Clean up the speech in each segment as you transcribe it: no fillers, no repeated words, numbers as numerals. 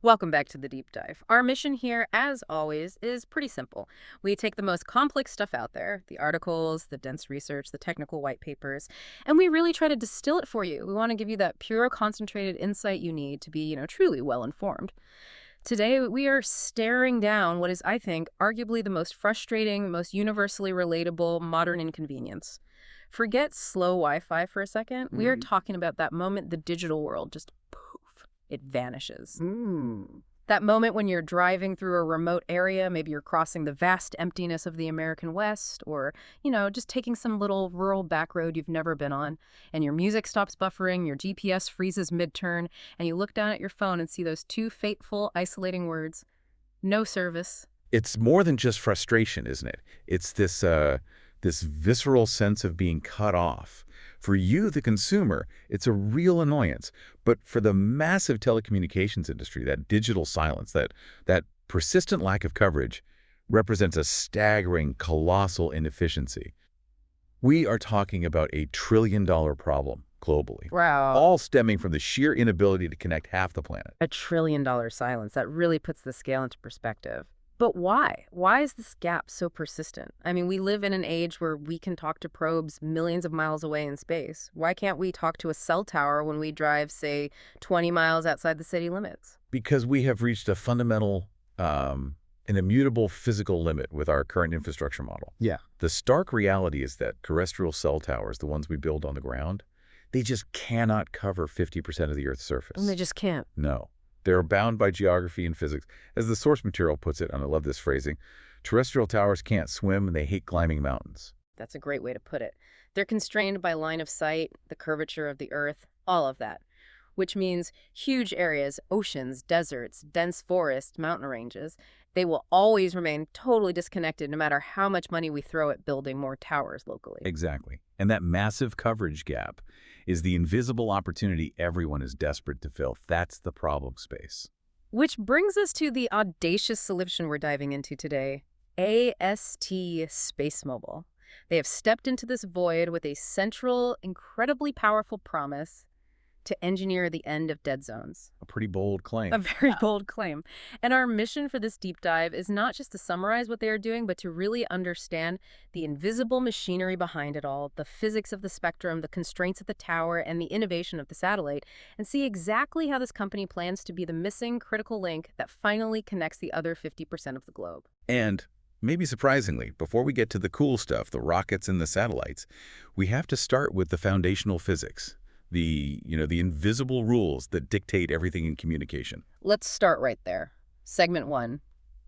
Welcome back to the deep dive. Our mission here, as always, is pretty simple. We take the most complex stuff out there, the articles, the dense research, the technical white papers, and we really try to distill it for you. We want to give you that pure, concentrated insight you need to be, truly well informed. Today, we are staring down what is, I think, arguably the most frustrating, most universally relatable modern inconvenience. Forget slow Wi-Fi for a second. We are talking about that moment the digital world just poof, it vanishes. That moment when you're driving through a remote area, maybe you're crossing the vast emptiness of the American West, or, just taking some little rural back road you've never been on, and your music stops buffering, your GPS freezes mid-turn, and you look down at your phone and see those two fateful, isolating words, no service. It's more than just frustration, isn't it? It's this visceral sense of being cut off. For you, the consumer, it's a real annoyance. But for the massive telecommunications industry, that digital silence, that persistent lack of coverage represents a staggering, colossal inefficiency. We are talking about a trillion-dollar problem globally, Wow. all stemming from the sheer inability to connect half the planet. $1 trillion silence. That really puts the scale into perspective. But why? Why is this gap so persistent? I mean, we live in an age where we can talk to probes millions of miles away in space. Why can't we talk to a cell tower when we drive, say, 20 miles outside the city limits? Because we have reached a fundamental, an immutable physical limit with our current infrastructure model. Yeah. The stark reality is that terrestrial cell towers, the ones we build on the ground, they just cannot cover 50% of the Earth's surface. And they just can't. No. They're bound by geography and physics. As the source material puts it, and I love this phrasing, terrestrial towers can't swim and they hate climbing mountains. That's a great way to put it. They're constrained by line of sight, the curvature of the Earth, all of that. Which means huge areas, oceans, deserts, dense forests, mountain ranges, they will always remain totally disconnected no matter how much money we throw at building more towers locally. Exactly. And that massive coverage gap is the invisible opportunity everyone is desperate to fill. That's the problem space. Which brings us to the audacious solution we're diving into today, AST SpaceMobile. They have stepped into this void with a central, incredibly powerful promise to engineer the end of dead zones. A pretty bold claim. A very bold claim. And our mission for this deep dive is not just to summarize what they are doing, but to really understand the invisible machinery behind it all, the physics of the spectrum, the constraints of the tower, and the innovation of the satellite, and see exactly how this company plans to be the missing critical link that finally connects the other 50% of the globe. And maybe surprisingly, before we get to the cool stuff, the rockets and the satellites, we have to start with the foundational physics. The invisible rules that dictate everything in communication. Let's start right there. Segment 1.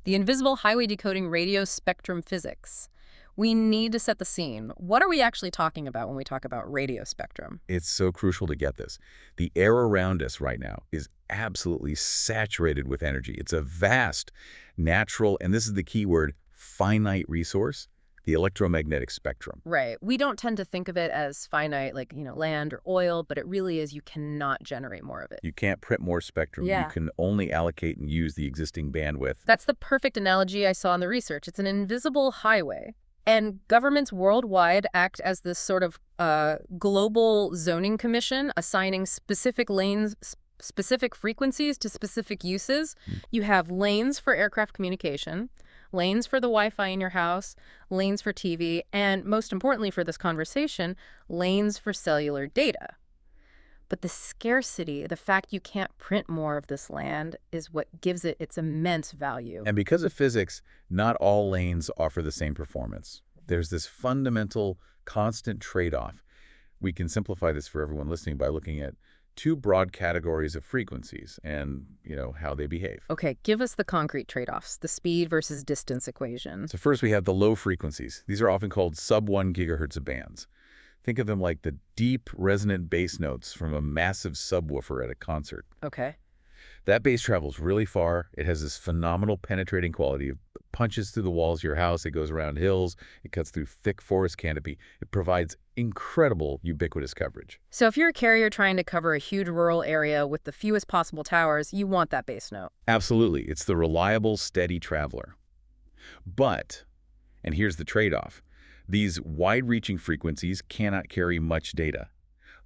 The invisible highway decoding radio spectrum physics. We need to set the scene. What are we actually talking about when we talk about radio spectrum? It's so crucial to get this. The air around us right now is absolutely saturated with energy. It's a vast, natural, and this is the key word, finite resource. The electromagnetic spectrum. Right. We don't tend to think of it as finite, like, land or oil, but it really is. You cannot generate more of it. You can't print more spectrum. Yeah. You can only allocate and use the existing bandwidth. That's the perfect analogy I saw in the research. It's an invisible highway. And governments worldwide act as this sort of global zoning commission, assigning specific lanes, specific frequencies to specific uses. You have lanes for aircraft communication, lanes for the Wi-Fi in your house, lanes for TV, and most importantly for this conversation, lanes for cellular data. But the scarcity, the fact you can't print more of this land, is what gives it its immense value. And because of physics, not all lanes offer the same performance. There's this fundamental, constant trade-off. We can simplify this for everyone listening by looking at two broad categories of frequencies and, how they behave. Okay, give us the concrete trade-offs, the speed versus distance equation. So first we have the low frequencies. These are often called sub-1 gigahertz of bands. Think of them like the deep, resonant bass notes from a massive subwoofer at a concert. Okay. That bass travels really far. It has this phenomenal penetrating quality. It punches through the walls of your house. It goes around hills. It cuts through thick forest canopy. It provides incredible ubiquitous coverage. So if you're a carrier trying to cover a huge rural area with the fewest possible towers, you want that bass note. Absolutely. It's the reliable, steady traveler. But, and here's the trade-off, these wide-reaching frequencies cannot carry much data.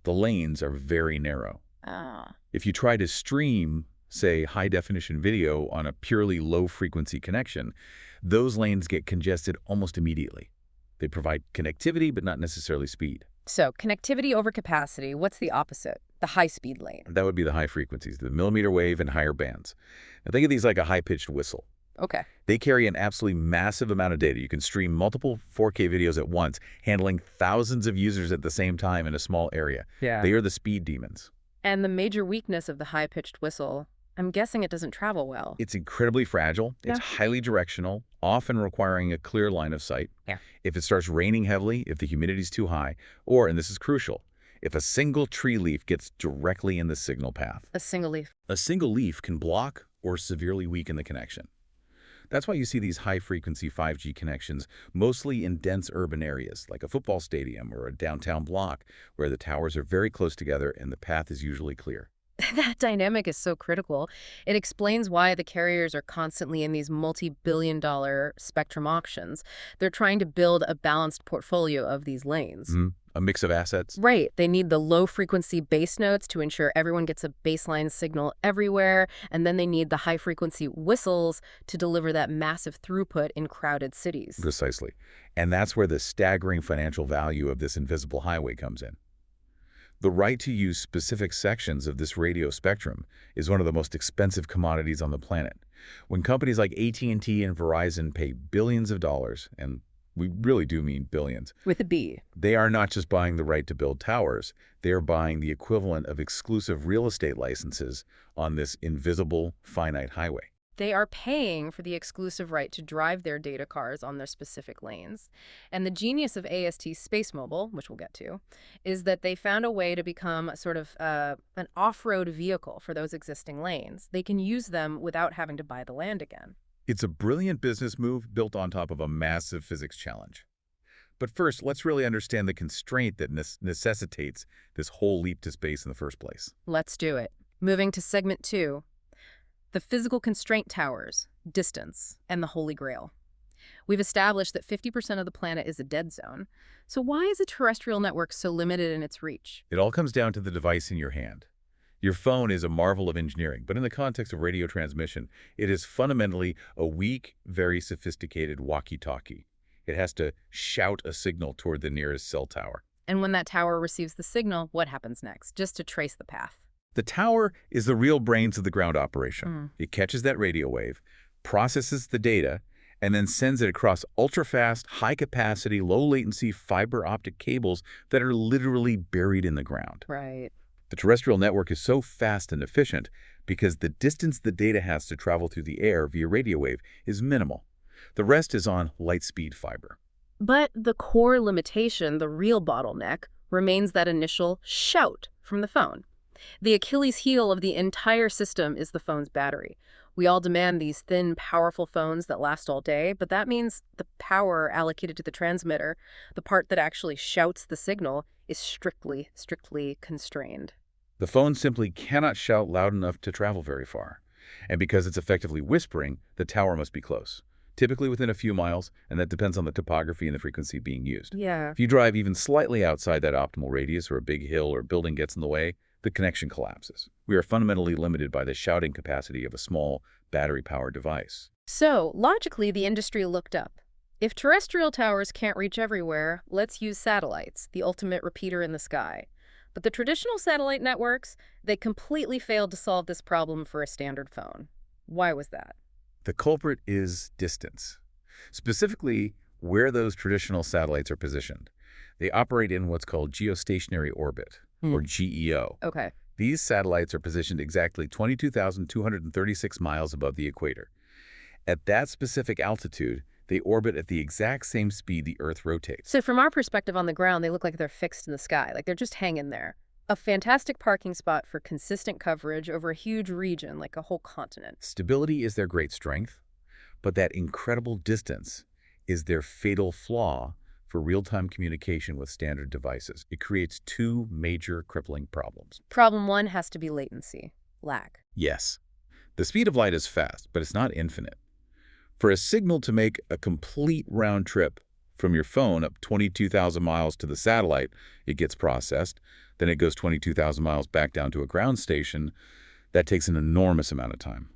The lanes are very narrow. Ah. If you try to stream say high-definition video on a purely low-frequency connection, those lanes get congested almost immediately. They provide connectivity, but not necessarily speed. So connectivity over capacity, what's the opposite? The high-speed lane. That would be the high frequencies, the millimeter wave and higher bands. Now think of these like a high-pitched whistle. Okay. They carry an absolutely massive amount of data. You can stream multiple 4K videos at once, handling thousands of users at the same time in a small area. Yeah. They are the speed demons. And the major weakness of the high-pitched whistle, I'm guessing it doesn't travel well. It's incredibly fragile. Yeah. It's highly directional, often requiring a clear line of sight. Yeah. If it starts raining heavily, if the humidity's too high, or, and this is crucial, if a single tree leaf gets directly in the signal path. A single leaf. A single leaf can block or severely weaken the connection. That's why you see these high-frequency 5G connections mostly in dense urban areas, like a football stadium or a downtown block, where the towers are very close together and the path is usually clear. That dynamic is so critical. It explains why the carriers are constantly in these multi-billion-dollar spectrum auctions. They're trying to build a balanced portfolio of these lanes. A mix of assets. Right. They need the low-frequency base notes to ensure everyone gets a baseline signal everywhere, and then they need the high-frequency whistles to deliver that massive throughput in crowded cities. Precisely. And that's where the staggering financial value of this invisible highway comes in. The right to use specific sections of this radio spectrum is one of the most expensive commodities on the planet. When companies like AT&T and Verizon pay billions of dollars, and we really do mean billions, With a B. they are not just buying the right to build towers, they are buying the equivalent of exclusive real estate licenses on this invisible, finite highway. They are paying for the exclusive right to drive their data cars on their specific lanes. And the genius of AST SpaceMobile, which we'll get to, is that they found a way to become sort of an off-road vehicle for those existing lanes. They can use them without having to buy the land again. It's a brilliant business move built on top of a massive physics challenge. But first, let's really understand the constraint that necessitates this whole leap to space in the first place. Let's do it. Moving to segment 2. The physical constraint towers, distance, and the Holy Grail. We've established that 50% of the planet is a dead zone. So why is a terrestrial network so limited in its reach? It all comes down to the device in your hand. Your phone is a marvel of engineering, but in the context of radio transmission, it is fundamentally a weak, very sophisticated walkie-talkie. It has to shout a signal toward the nearest cell tower. And when that tower receives the signal, what happens next? Just to trace the path. The tower is the real brains of the ground operation. It catches that radio wave, processes the data, and then sends it across ultra-fast, high-capacity, low-latency fiber optic cables that are literally buried in the ground. Right. The terrestrial network is so fast and efficient because the distance the data has to travel through the air via radio wave is minimal. The rest is on light-speed fiber. But the core limitation, the real bottleneck, remains that initial shout from the phone. The Achilles heel of the entire system is the phone's battery. We all demand these thin, powerful phones that last all day, but that means the power allocated to the transmitter, the part that actually shouts the signal, is strictly constrained. The phone simply cannot shout loud enough to travel very far. And because it's effectively whispering, the tower must be close, typically within a few miles, and that depends on the topography and the frequency being used. Yeah. If you drive even slightly outside that optimal radius or a big hill or building gets in the way, the connection collapses. We are fundamentally limited by the shouting capacity of a small, battery-powered device. So, logically, the industry looked up. If terrestrial towers can't reach everywhere, let's use satellites, the ultimate repeater in the sky. But the traditional satellite networks, they completely failed to solve this problem for a standard phone. Why was that? The culprit is distance. Specifically, where those traditional satellites are positioned. They operate in what's called geostationary orbit, or GEO. Okay. These satellites are positioned exactly 22,236 miles above the equator. At that specific altitude, they orbit at the exact same speed the Earth rotates. So from our perspective on the ground, they look like they're fixed in the sky, like they're just hanging there. A fantastic parking spot for consistent coverage over a huge region, like a whole continent. Stability is their great strength, but that incredible distance is their fatal flaw for real-time communication with standard devices. It creates two major crippling problems. Problem 1 has to be latency, lag. Yes, the speed of light is fast, but it's not infinite. For a signal to make a complete round trip from your phone up 22,000 miles to the satellite, it gets processed, then it goes 22,000 miles back down to a ground station. That takes an enormous amount of time.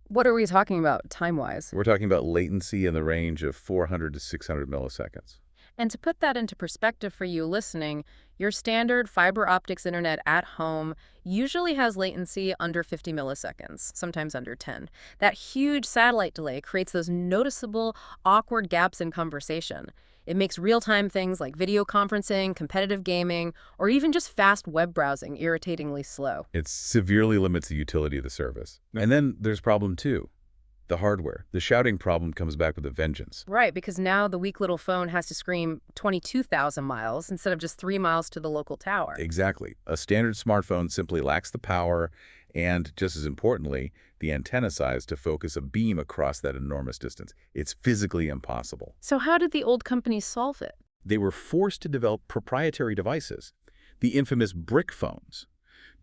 What are we talking about time-wise? We're talking about latency in the range of 400 to 600 milliseconds. And to put that into perspective for you listening, your standard fiber optics internet at home usually has latency under 50 milliseconds, sometimes under 10. That huge satellite delay creates those noticeable, awkward gaps in conversation. It makes real-time things like video conferencing, competitive gaming, or even just fast web browsing irritatingly slow. It severely limits the utility of the service. And then there's problem two, the hardware. The shouting problem comes back with a vengeance. Right, because now the weak little phone has to scream 22,000 miles instead of just 3 miles to the local tower. Exactly. A standard smartphone simply lacks the power and, just as importantly, the antenna size to focus a beam across that enormous distance. It's physically impossible. So how did the old companies solve it? They were forced to develop proprietary devices, the infamous brick phones.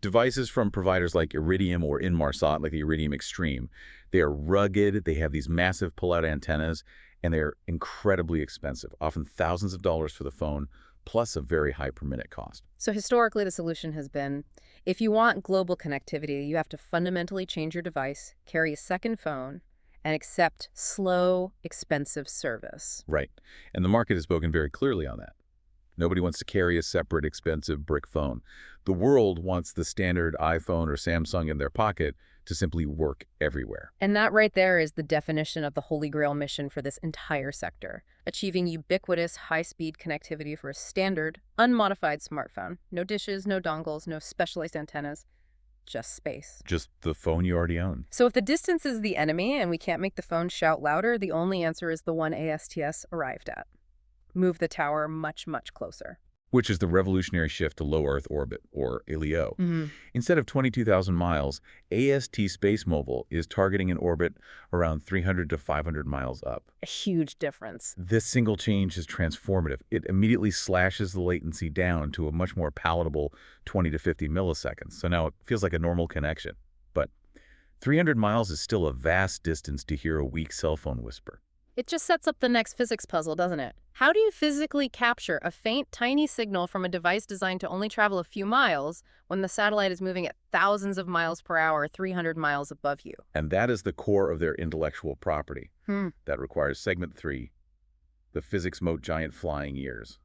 Devices from providers like Iridium or Inmarsat, like the Iridium Extreme. They are rugged, they have these massive pull-out antennas, and they're incredibly expensive, often thousands of dollars for the phone, plus a very high per minute cost. So historically, the solution has been, if you want global connectivity, you have to fundamentally change your device, carry a second phone, and accept slow, expensive service. Right. And the market has spoken very clearly on that. Nobody wants to carry a separate, expensive brick phone. The world wants the standard iPhone or Samsung in their pocket to simply work everywhere. And that right there is the definition of the Holy Grail mission for this entire sector, achieving ubiquitous, high-speed connectivity for a standard, unmodified smartphone. No dishes, no dongles, no specialized antennas, just space. Just the phone you already own. So if the distance is the enemy and we can't make the phone shout louder, the only answer is the one ASTS arrived at. Move the tower much, much closer. Which is the revolutionary shift to low Earth orbit, or LEO. Instead of 22,000 miles, AST SpaceMobile is targeting an orbit around 300 to 500 miles up. A huge difference. This single change is transformative. It immediately slashes the latency down to a much more palatable 20 to 50 milliseconds. So now it feels like a normal connection. But 300 miles is still a vast distance to hear a weak cell phone whisper. It just sets up the next physics puzzle, doesn't it? How do you physically capture a faint, tiny signal from a device designed to only travel a few miles when the satellite is moving at thousands of miles per hour, 300 miles above you? And that is the core of their intellectual property. That requires segment 3, the physics moat giant flying ears.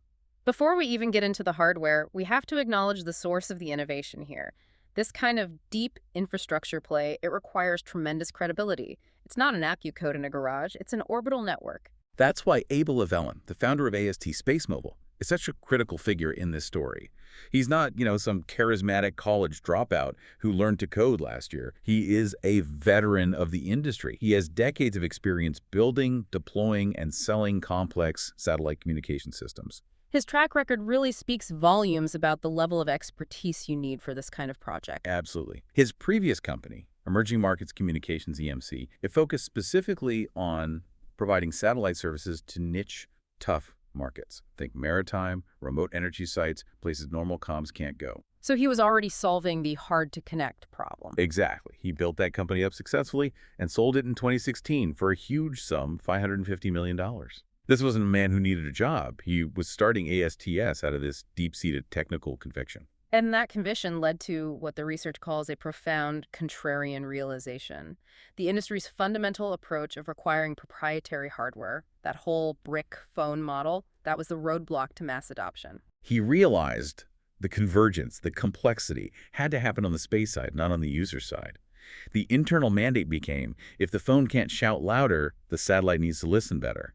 Before we even get into the hardware, we have to acknowledge the source of the innovation here. This kind of deep infrastructure play, it requires tremendous credibility. It's not an app you code in a garage, it's an orbital network. That's why Abel Avellan, the founder of AST SpaceMobile, is such a critical figure in this story. He's not, some charismatic college dropout who learned to code last year. He is a veteran of the industry. He has decades of experience building, deploying, and selling complex satellite communication systems. His track record really speaks volumes about the level of expertise you need for this kind of project. Absolutely. His previous company, Emerging Markets Communications EMC, it focused specifically on providing satellite services to niche, tough markets. Think maritime, remote energy sites, places normal comms can't go. So he was already solving the hard-to-connect problem. Exactly. He built that company up successfully and sold it in 2016 for a huge sum, $550 million. This wasn't a man who needed a job. He was starting ASTS out of this deep-seated technical conviction. And that conviction led to what the research calls a profound contrarian realization. The industry's fundamental approach of requiring proprietary hardware, that whole brick phone model, that was the roadblock to mass adoption. He realized the convergence, the complexity, had to happen on the space side, not on the user side. The internal mandate became, if the phone can't shout louder, the satellite needs to listen better.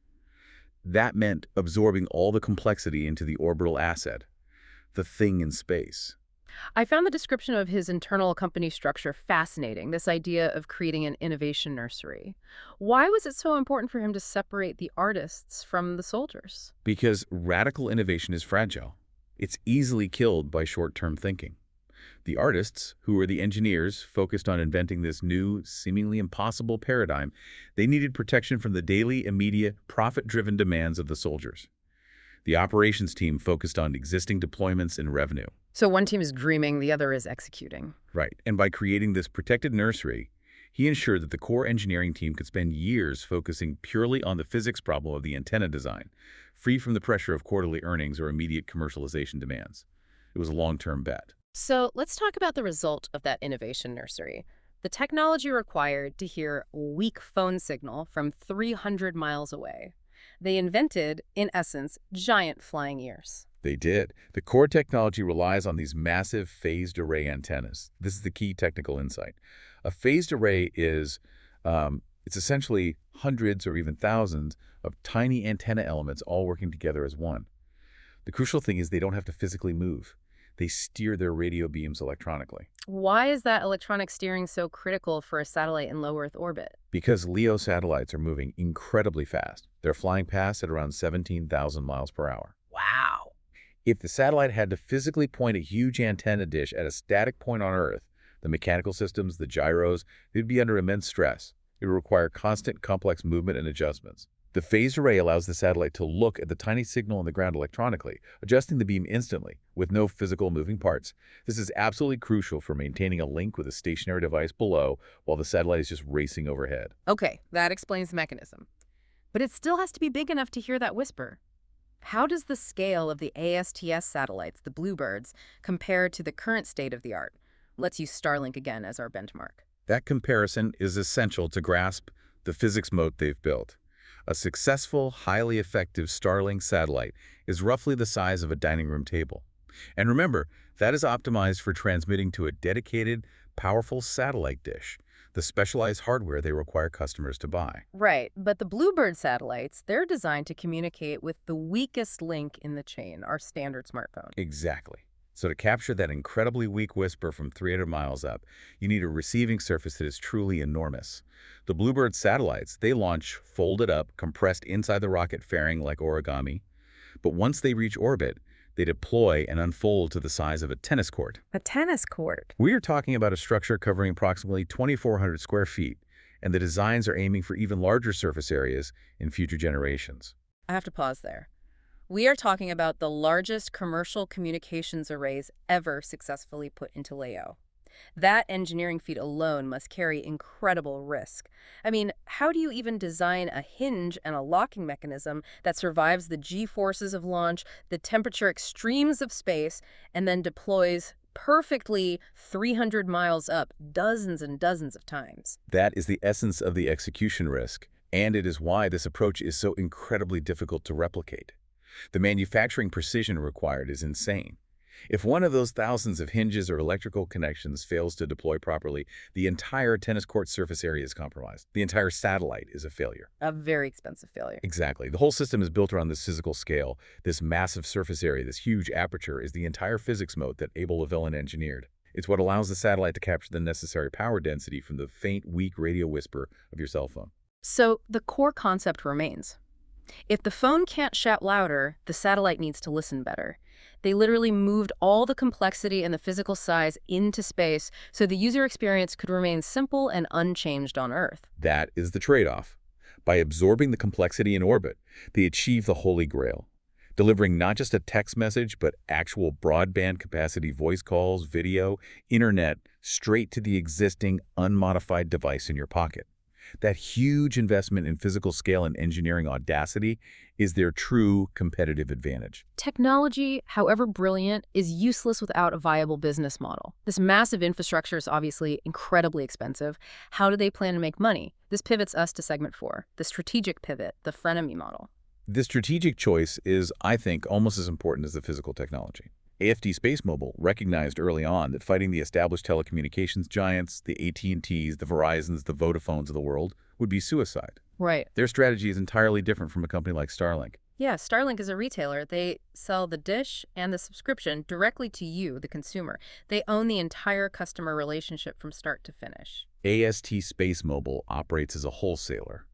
That meant absorbing all the complexity into the orbital asset, the thing in space. I found the description of his internal company structure fascinating, this idea of creating an innovation nursery. Why was it so important for him to separate the artists from the soldiers? Because radical innovation is fragile. It's easily killed by short-term thinking. The artists, who were the engineers focused on inventing this new, seemingly impossible paradigm, they needed protection from the daily, immediate, profit-driven demands of the soldiers. The operations team focused on existing deployments and revenue. So one team is dreaming, the other is executing. Right, and by creating this protected nursery, he ensured that the core engineering team could spend years focusing purely on the physics problem of the antenna design, free from the pressure of quarterly earnings or immediate commercialization demands. It was a long-term bet. So let's talk about the result of that innovation nursery. The technology required to hear a weak phone signal from 300 miles away. They invented, in essence, giant flying ears. They did. The core technology relies on these massive phased array antennas. This is the key technical insight. A phased array is, it's essentially hundreds or even thousands of tiny antenna elements all working together as one. The crucial thing is they don't have to physically move. They steer their radio beams electronically. Why is that electronic steering so critical for a satellite in low Earth orbit? Because LEO satellites are moving incredibly fast. They're flying past at around 17,000 miles per hour. Wow. If the satellite had to physically point a huge antenna dish at a static point on Earth, the mechanical systems, the gyros, they'd be under immense stress. It would require constant, complex movement and adjustments. The phased array allows the satellite to look at the tiny signal on the ground electronically, adjusting the beam instantly, with no physical moving parts. This is absolutely crucial for maintaining a link with a stationary device below while the satellite is just racing overhead. Okay, that explains the mechanism. But it still has to be big enough to hear that whisper. How does the scale of the ASTS satellites, the Bluebirds, compare to the current state of the art? Let's use Starlink again as our benchmark. That comparison is essential to grasp the physics moat they've built. A successful, highly effective Starlink satellite is roughly the size of a dining room table. And remember, that is optimized for transmitting to a dedicated, powerful satellite dish, the specialized hardware they require customers to buy. Right, but the Bluebird satellites, they're designed to communicate with the weakest link in the chain, our standard smartphone. Exactly. So to capture that incredibly weak whisper from 300 miles up, you need a receiving surface that is truly enormous. The Bluebird satellites, they launch folded up, compressed inside the rocket fairing like origami. But once they reach orbit, they deploy and unfold to the size of a tennis court. A tennis court. We are talking about a structure covering approximately 2,400 square feet, and the designs are aiming for even larger surface areas in future generations. I have to pause there. We are talking about the largest commercial communications arrays ever successfully put into LEO. That engineering feat alone must carry incredible risk. I mean, how do you even design a hinge and a locking mechanism that survives the G-forces of launch, the temperature extremes of space, and then deploys perfectly 300 miles up dozens and dozens of times? That is the essence of the execution risk, and it is why this approach is so incredibly difficult to replicate. The manufacturing precision required is insane. If one of those thousands of hinges or electrical connections fails to deploy properly, the entire tennis court surface area is compromised. The entire satellite is a failure. A very expensive failure. Exactly. The whole system is built around this physical scale. This massive surface area, this huge aperture, is the entire physics moat that Abel Levellin engineered. It's what allows the satellite to capture the necessary power density from the faint, weak radio whisper of your cell phone. So the core concept remains. If the phone can't shout louder, the satellite needs to listen better. They literally moved all the complexity and the physical size into space so the user experience could remain simple and unchanged on Earth. That is the trade-off. By absorbing the complexity in orbit, they achieve the holy grail, delivering not just a text message, but actual broadband capacity voice calls, video, internet, straight to the existing unmodified device in your pocket. That huge investment in physical scale and engineering audacity is their true competitive advantage. Technology, however brilliant, is useless without a viable business model. This massive infrastructure is obviously incredibly expensive. How do they plan to make money? This pivots us to segment 4, the strategic pivot, the frenemy model. This strategic choice is, I think, almost as important as the physical technology. AST SpaceMobile recognized early on that fighting the established telecommunications giants, the AT&Ts, the Verizons, the Vodafones of the world, would be suicide. Right. Their strategy is entirely different from a company like Starlink. Yeah, Starlink is a retailer. They sell the dish and the subscription directly to you, the consumer. They own the entire customer relationship from start to finish. AST SpaceMobile operates as a wholesaler.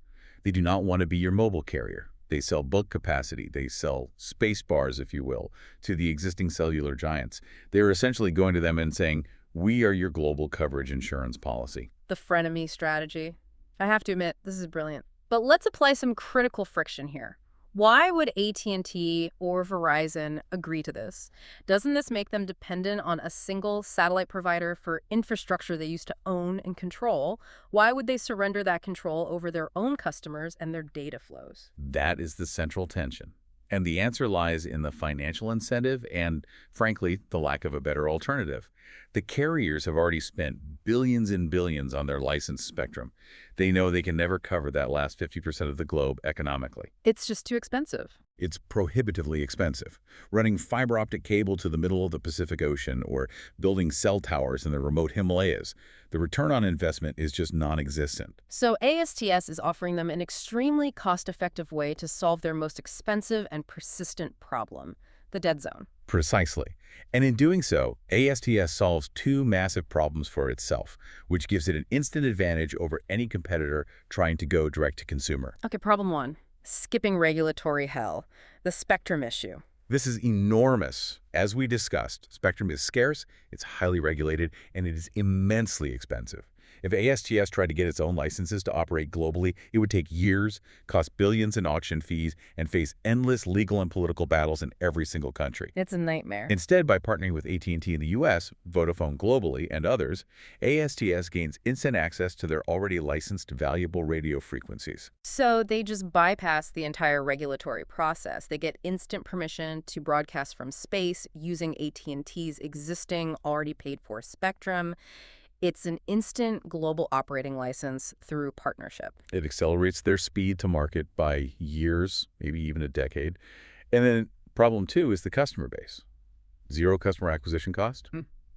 They do not want to be your mobile carrier. They sell bulk capacity. They sell space bars, if you will, to the existing cellular giants. They're essentially going to them and saying, we are your global coverage insurance policy. The frenemy strategy. I have to admit, this is brilliant. But let's apply some critical friction here. Why would AT&T or Verizon agree to this? Doesn't this make them dependent on a single satellite provider for infrastructure they used to own and control? Why would they surrender that control over their own customers and their data flows? That is the central tension. And the answer lies in the financial incentive and, frankly, the lack of a better alternative. The carriers have already spent billions and billions on their licensed spectrum. They know they can never cover that last 50% of the globe economically. It's just too expensive. It's prohibitively expensive. Running fiber optic cable to the middle of the Pacific Ocean or building cell towers in the remote Himalayas, the return on investment is just non-existent. So ASTS is offering them an extremely cost-effective way to solve their most expensive and persistent problem, the dead zone. Precisely. And in doing so, ASTS solves two massive problems for itself, which gives it an instant advantage over any competitor trying to go direct to consumer. Okay, problem one. Skipping regulatory hell. The spectrum issue. This is enormous. As we discussed, spectrum is scarce, it's highly regulated, and it is immensely expensive. If ASTS tried to get its own licenses to operate globally, it would take years, cost billions in auction fees, and face endless legal and political battles in every single country. It's a nightmare. Instead, by partnering with AT&T in the US, Vodafone globally, and others, ASTS gains instant access to their already licensed valuable radio frequencies. So they just bypass the entire regulatory process. They get instant permission to broadcast from space using AT&T's existing, already paid-for spectrum. It's an instant global operating license through partnership. It accelerates their speed to market by years, maybe even a decade. And then problem two is the customer base. Zero customer acquisition cost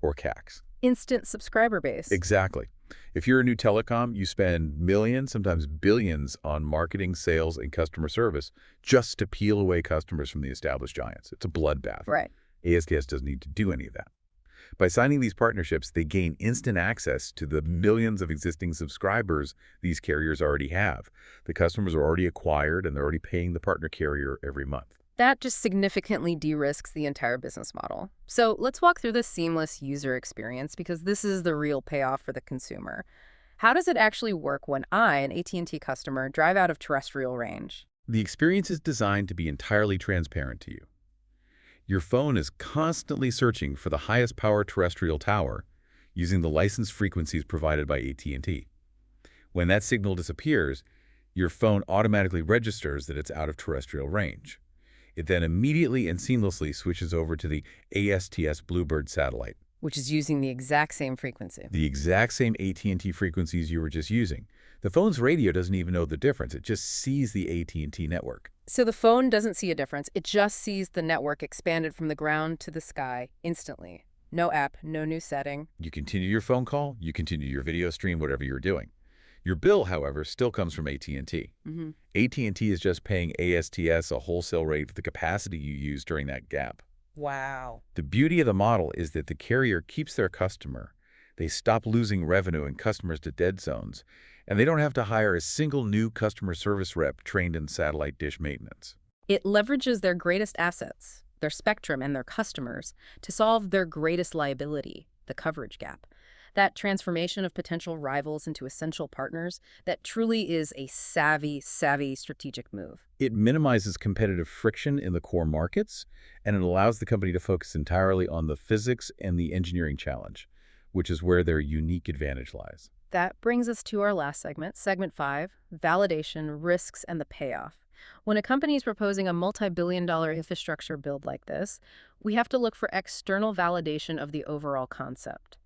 or CACs. Instant subscriber base. Exactly. If you're a new telecom, you spend millions, sometimes billions, on marketing, sales, and customer service just to peel away customers from the established giants. It's a bloodbath. Right. ASTS doesn't need to do any of that. By signing these partnerships, they gain instant access to the millions of existing subscribers these carriers already have. The customers are already acquired, and they're already paying the partner carrier every month. That just significantly de-risks the entire business model. So let's walk through the seamless user experience, because this is the real payoff for the consumer. How does it actually work when I, an AT&T customer, drive out of terrestrial range? The experience is designed to be entirely transparent to you. Your phone is constantly searching for the highest power terrestrial tower using the licensed frequencies provided by AT&T. When that signal disappears, your phone automatically registers that it's out of terrestrial range. It then immediately and seamlessly switches over to the ASTS Bluebird satellite. Which is using the exact same frequency. The exact same AT&T frequencies you were just using. The phone's radio doesn't even know the difference. It just sees the AT&T network. So the phone doesn't see a difference. It just sees the network expanded from the ground to the sky instantly. No app, no new setting. You continue your phone call, you continue your video stream, whatever you're doing. Your bill, however, still comes from AT&T. AT&T is just paying ASTS a wholesale rate for the capacity you use during that gap. Wow. The beauty of the model is that the carrier keeps their customer. They stop losing revenue and customers to dead zones, and they don't have to hire a single new customer service rep trained in satellite dish maintenance. It leverages their greatest assets, their spectrum and their customers, to solve their greatest liability, the coverage gap. That transformation of potential rivals into essential partners, that truly is a savvy strategic move. It minimizes competitive friction in the core markets, and it allows the company to focus entirely on the physics and the engineering challenge, which is where their unique advantage lies. That brings us to our last segment, segment 5, validation, risks, and the payoff. When a company is proposing a multi-billion-dollar infrastructure build like this, we have to look for external validation of the overall concept.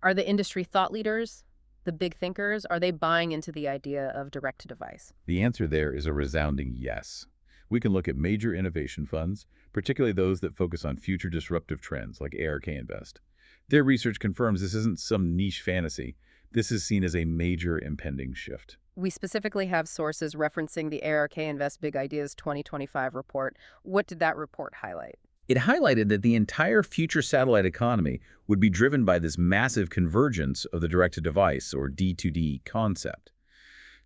Are the industry thought leaders, the big thinkers, are they buying into the idea of direct-to-device? The answer there is a resounding yes. We can look at major innovation funds, particularly those that focus on future disruptive trends like ARK Invest. Their research confirms this isn't some niche fantasy. This is seen as a major impending shift. We specifically have sources referencing the ARK Invest Big Ideas 2025 report. What did that report highlight? It highlighted that the entire future satellite economy would be driven by this massive convergence of the direct-to-device, or D2D, concept.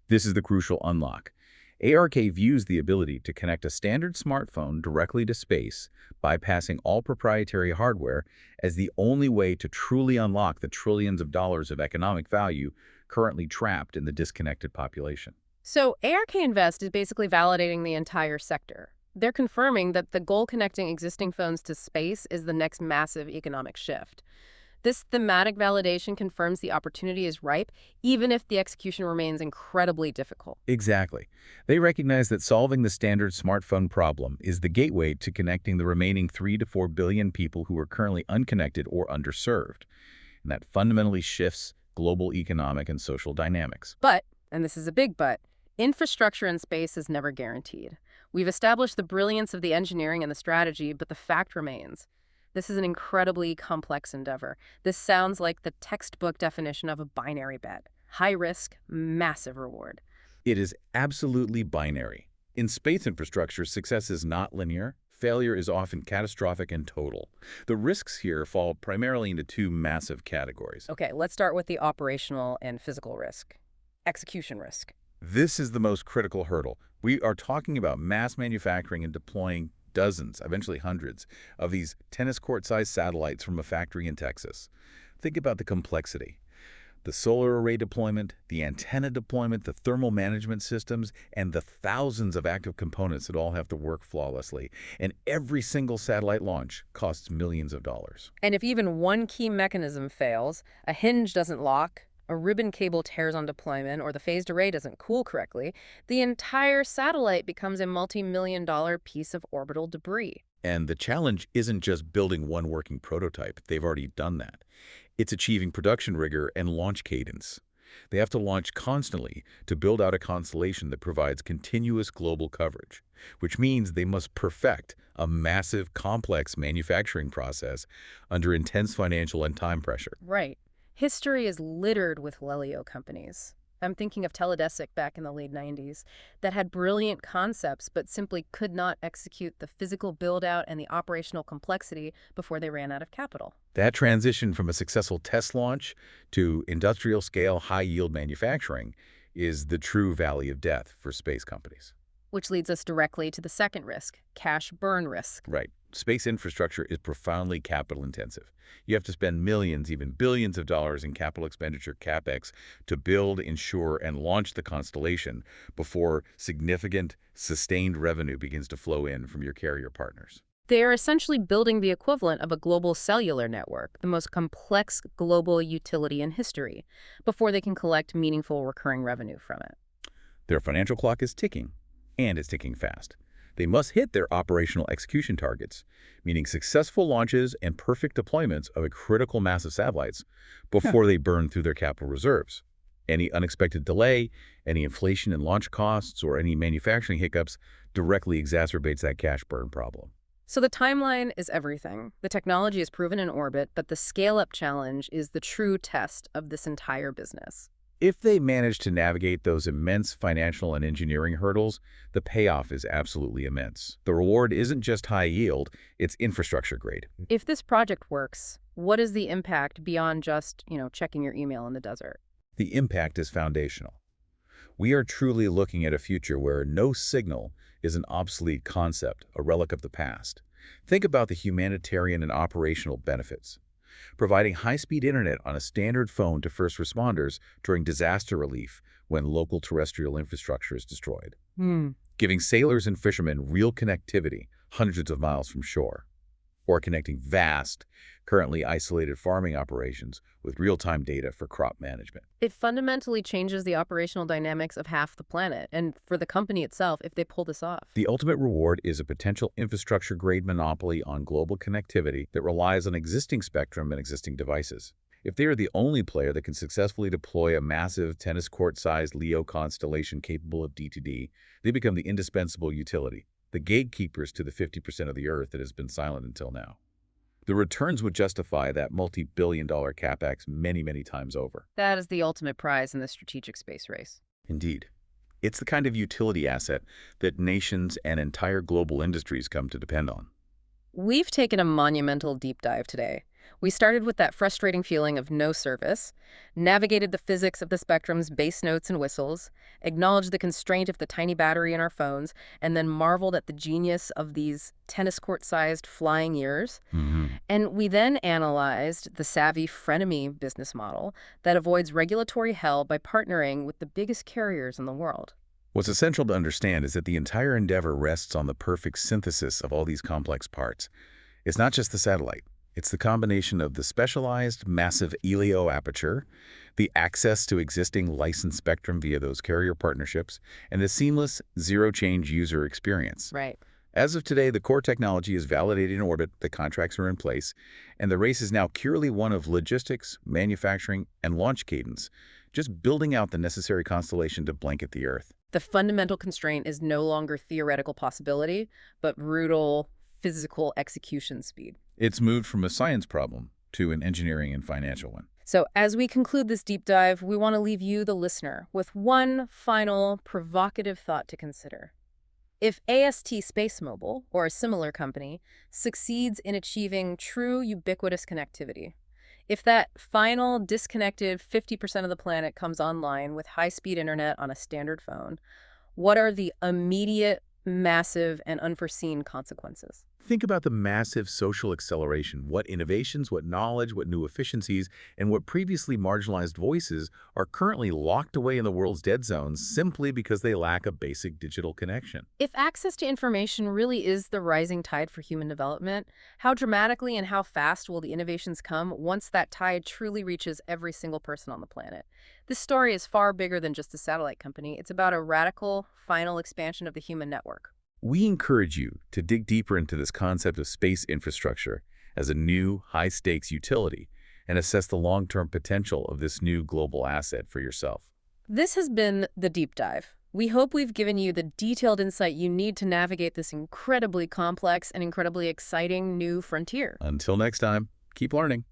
This is the crucial unlock. ARK views the ability to connect a standard smartphone directly to space, bypassing all proprietary hardware, as the only way to truly unlock the trillions of dollars of economic value currently trapped in the disconnected population. So ARK Invest is basically validating the entire sector. They're confirming that the goal connecting existing phones to space is the next massive economic shift. This thematic validation confirms the opportunity is ripe, even if the execution remains incredibly difficult. Exactly. They recognize that solving the standard smartphone problem is the gateway to connecting the remaining 3 to 4 billion people who are currently unconnected or underserved. And that fundamentally shifts global economic and social dynamics. But, and this is a big but, infrastructure in space is never guaranteed. We've established the brilliance of the engineering and the strategy, but the fact remains. This is an incredibly complex endeavor. This sounds like the textbook definition of a binary bet. High risk, massive reward. It is absolutely binary. In space infrastructure, success is not linear. Failure is often catastrophic and total. The risks here fall primarily into two massive categories. Okay, let's start with the operational and physical risk. Execution risk. This is the most critical hurdle. We are talking about mass manufacturing and deploying dozens, eventually hundreds, of these tennis court-sized satellites from a factory in Texas. Think about the complexity. The solar array deployment, the antenna deployment, the thermal management systems, and the thousands of active components that all have to work flawlessly. And every single satellite launch costs millions of dollars. And if even one key mechanism fails, a hinge doesn't lock, a ribbon cable tears on deployment, or the phased array doesn't cool correctly, the entire satellite becomes a multi-million-dollar piece of orbital debris. And the challenge isn't just building one working prototype. They've already done that. It's achieving production rigor and launch cadence. They have to launch constantly to build out a constellation that provides continuous global coverage, which means they must perfect a massive, complex manufacturing process under intense financial and time pressure. Right. History is littered with Lelio companies. I'm thinking of Teledesic back in the late 90s that had brilliant concepts but simply could not execute the physical build-out and the operational complexity before they ran out of capital. That transition from a successful test launch to industrial-scale, high-yield manufacturing is the true valley of death for space companies. Which leads us directly to the second risk, cash burn risk. Right. Space infrastructure is profoundly capital intensive. You have to spend millions, even billions of dollars in capital expenditure CapEx to build, insure, and launch the constellation before significant, sustained revenue begins to flow in from your carrier partners. They are essentially building the equivalent of a global cellular network, the most complex global utility in history, before they can collect meaningful recurring revenue from it. Their financial clock is ticking, and it's ticking fast. They must hit their operational execution targets, meaning successful launches and perfect deployments of a critical mass of satellites before they burn through their capital reserves. Any unexpected delay, any inflation in launch costs, or any manufacturing hiccups directly exacerbates that cash burn problem. So the timeline is everything. The technology is proven in orbit, but the scale-up challenge is the true test of this entire business. If they manage to navigate those immense financial and engineering hurdles, the payoff is absolutely immense. The reward isn't just high yield, it's infrastructure grade. If this project works, what is the impact beyond just, checking your email in the desert? The impact is foundational. We are truly looking at a future where no signal is an obsolete concept, a relic of the past. Think about the humanitarian and operational benefits. Providing high-speed internet on a standard phone to first responders during disaster relief when local terrestrial infrastructure is destroyed. Giving sailors and fishermen real connectivity hundreds of miles from shore. Or connecting vast, currently isolated farming operations with real-time data for crop management. It fundamentally changes the operational dynamics of half the planet, and for the company itself if they pull this off. The ultimate reward is a potential infrastructure-grade monopoly on global connectivity that relies on existing spectrum and existing devices. If they are the only player that can successfully deploy a massive tennis court-sized LEO constellation capable of D2D, they become the indispensable utility, the gatekeepers to the 50% of the Earth that has been silent until now. The returns would justify that multi-billion-dollar capex many, many times over. That is the ultimate prize in the strategic space race. Indeed. It's the kind of utility asset that nations and entire global industries come to depend on. We've taken a monumental deep dive today. We started with that frustrating feeling of no service, navigated the physics of the spectrum's bass notes and whistles, acknowledged the constraint of the tiny battery in our phones, and then marveled at the genius of these tennis court-sized flying ears. And we then analyzed the savvy frenemy business model that avoids regulatory hell by partnering with the biggest carriers in the world. What's essential to understand is that the entire endeavor rests on the perfect synthesis of all these complex parts. It's not just the satellite. It's the combination of the specialized massive ELIO aperture, the access to existing licensed spectrum via those carrier partnerships, and the seamless, zero-change user experience. Right. As of today, the core technology is validated in orbit, the contracts are in place, and the race is now purely one of logistics, manufacturing, and launch cadence, just building out the necessary constellation to blanket the Earth. The fundamental constraint is no longer theoretical possibility, but brutal physical execution speed. It's moved from a science problem to an engineering and financial one. So as we conclude this deep dive, we want to leave you, the listener, with one final provocative thought to consider. If AST SpaceMobile, or a similar company, succeeds in achieving true ubiquitous connectivity, if that final disconnected 50% of the planet comes online with high-speed internet on a standard phone, what are the immediate, massive, and unforeseen consequences? Think about the massive social acceleration, what innovations, what knowledge, what new efficiencies, and what previously marginalized voices are currently locked away in the world's dead zones simply because they lack a basic digital connection. If access to information really is the rising tide for human development, how dramatically and how fast will the innovations come once that tide truly reaches every single person on the planet? This story is far bigger than just a satellite company. It's about a radical, final expansion of the human network. We encourage you to dig deeper into this concept of space infrastructure as a new, high-stakes utility and assess the long-term potential of this new global asset for yourself. This has been The Deep Dive. We hope we've given you the detailed insight you need to navigate this incredibly complex and incredibly exciting new frontier. Until next time, keep learning.